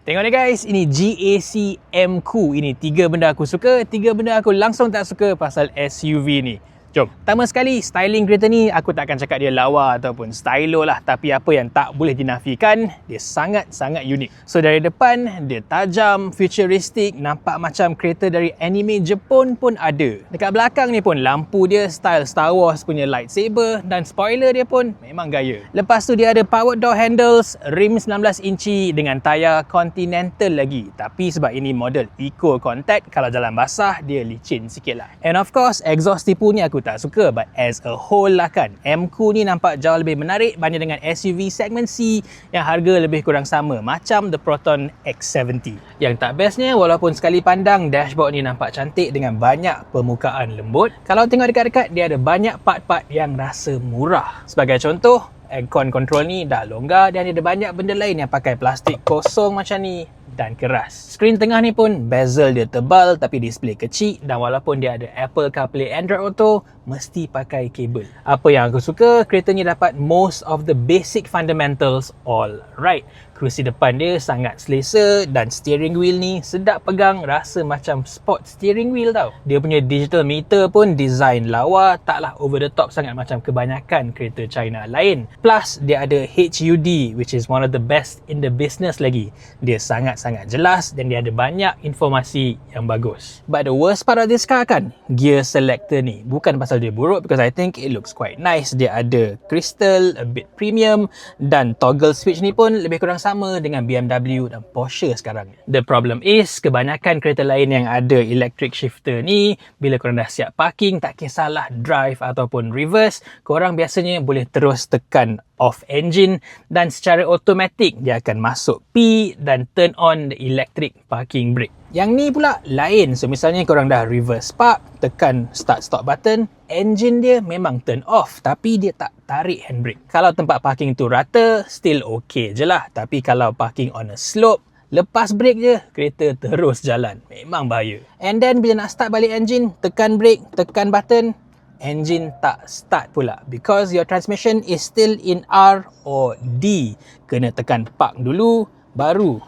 Tengok ni guys, ini GAC M-Coupe. Ini 3 benda aku suka, 3 benda aku langsung tak suka pasal SUV ni. Jom. Pertama sekali, styling kereta ni aku tak akan cakap dia lawa ataupun stylo lah, tapi apa yang tak boleh dinafikan, dia sangat-sangat unik. So dari depan, dia tajam, futuristic, nampak macam kereta dari anime Jepun pun ada. Dekat belakang ni pun lampu dia style Star Wars punya lightsaber dan spoiler dia pun memang gaya. Lepas tu dia ada power door handles, rim 19 inci dengan tayar Continental lagi. Tapi sebab ini model Eco Contact, kalau jalan basah dia licin sikit lah. And of course, exhaust tipu ni aku tak suka, but as a whole lah kan, M-Coupe ni nampak jauh lebih menarik banding dengan SUV segmen C yang harga lebih kurang sama macam the Proton X70. Yang tak bestnya, walaupun sekali pandang dashboard ni nampak cantik dengan banyak permukaan lembut, kalau tengok dekat-dekat dia ada banyak part-part yang rasa murah. Sebagai contoh, aircon control ni dah longgar dan ada banyak benda lain yang pakai plastik kosong macam ni dan keras. Skrin tengah ni pun bezel dia tebal tapi display kecil, dan walaupun dia ada Apple CarPlay, Android Auto, mesti pakai kabel. Apa yang aku suka, kereta ni dapat most of the basic fundamentals all right. Kerusi depan dia sangat selesa dan steering wheel ni sedap pegang, rasa macam sport steering wheel tau. Dia punya digital meter pun design lawa, taklah over the top sangat macam kebanyakan kereta China lain. Plus dia ada HUD which is one of the best in the business lagi. Dia sangat-sangat jelas dan dia ada banyak informasi yang bagus. But the worst part of this car kan, gear selector ni. Bukan pasal dia buruk, because I think it looks quite nice. Dia ada crystal, a bit premium, dan toggle switch ni pun lebih kurang sama dengan BMW dan Porsche sekarang. The problem is, kebanyakan kereta lain yang ada electric shifter ni, bila korang dah siap parking, tak kisahlah drive ataupun reverse, korang biasanya boleh terus tekan off engine dan secara automatik dia akan masuk P dan turn on the electric parking brake. Yang ni pula lain. So misalnya korang dah reverse park, tekan start stop button, engine dia memang turn off tapi dia tak tarik handbrake. Kalau tempat parking tu rata, still okay je lah. Tapi kalau parking on a slope, lepas brake je, kereta terus jalan. Memang bahaya. And then bila nak start balik engine, tekan brake, tekan button, engine tak start pula because your transmission is still in R or D. Kena tekan park dulu baru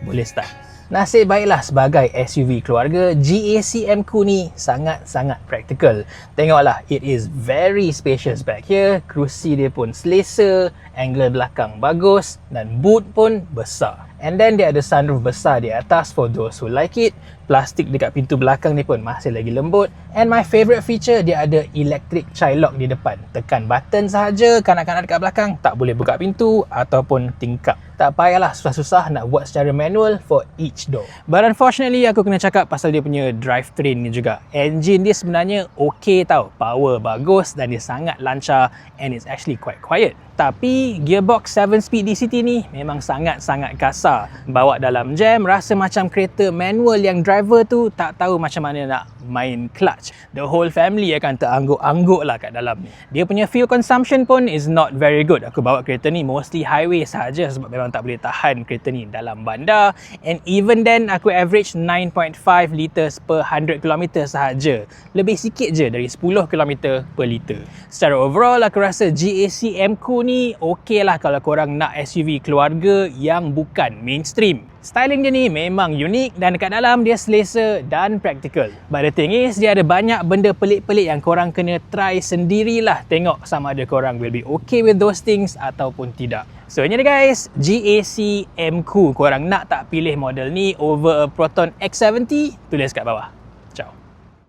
boleh start. Nasib baiklah sebagai SUV keluarga, GAC M-Coupe ni sangat-sangat practical. Tengoklah, it is very spacious back here. Kerusi dia pun selesa, angle belakang bagus dan boot pun besar. And then dia ada sunroof besar di atas for those who like it. Plastik dekat pintu belakang ni pun masih lagi lembut. And my favourite feature, dia ada electric child lock di depan. Tekan button sahaja, kanak-kanak dekat belakang tak boleh buka pintu ataupun tingkap. Tak payahlah susah-susah nak buat secara manual for each door. But unfortunately, aku kena cakap pasal dia punya drivetrain ni juga. Engine dia sebenarnya okay tau. Power bagus dan dia sangat lancar and it's actually quite quiet. Tapi gearbox 7-speed DCT ni memang sangat-sangat kasar. Bawa dalam jam, rasa macam kereta manual yang driver tu tak tahu macam mana nak main clutch. The whole family akan terangguk-angguk lah kat dalam ni. Dia punya fuel consumption pun is not very good. Aku bawa kereta ni mostly highway sahaja sebab memang tak boleh tahan kereta ni dalam bandar. And even then, aku average 9.5 liters per 100 km sahaja. Lebih sikit je dari 10 km per liter. Secara overall, aku rasa GAC M-Coupe ni okey lah kalau korang nak SUV keluarga yang bukan mainstream. Styling dia ni memang unik dan dekat dalam dia selesa dan praktikal. But the thing is, dia ada banyak benda pelik-pelik yang korang kena try sendirilah. Tengok sama ada korang will be okay with those things ataupun tidak. So ini dia guys, GAC M-Coupe. Korang nak tak pilih model ni over a Proton X70? Tulis kat bawah.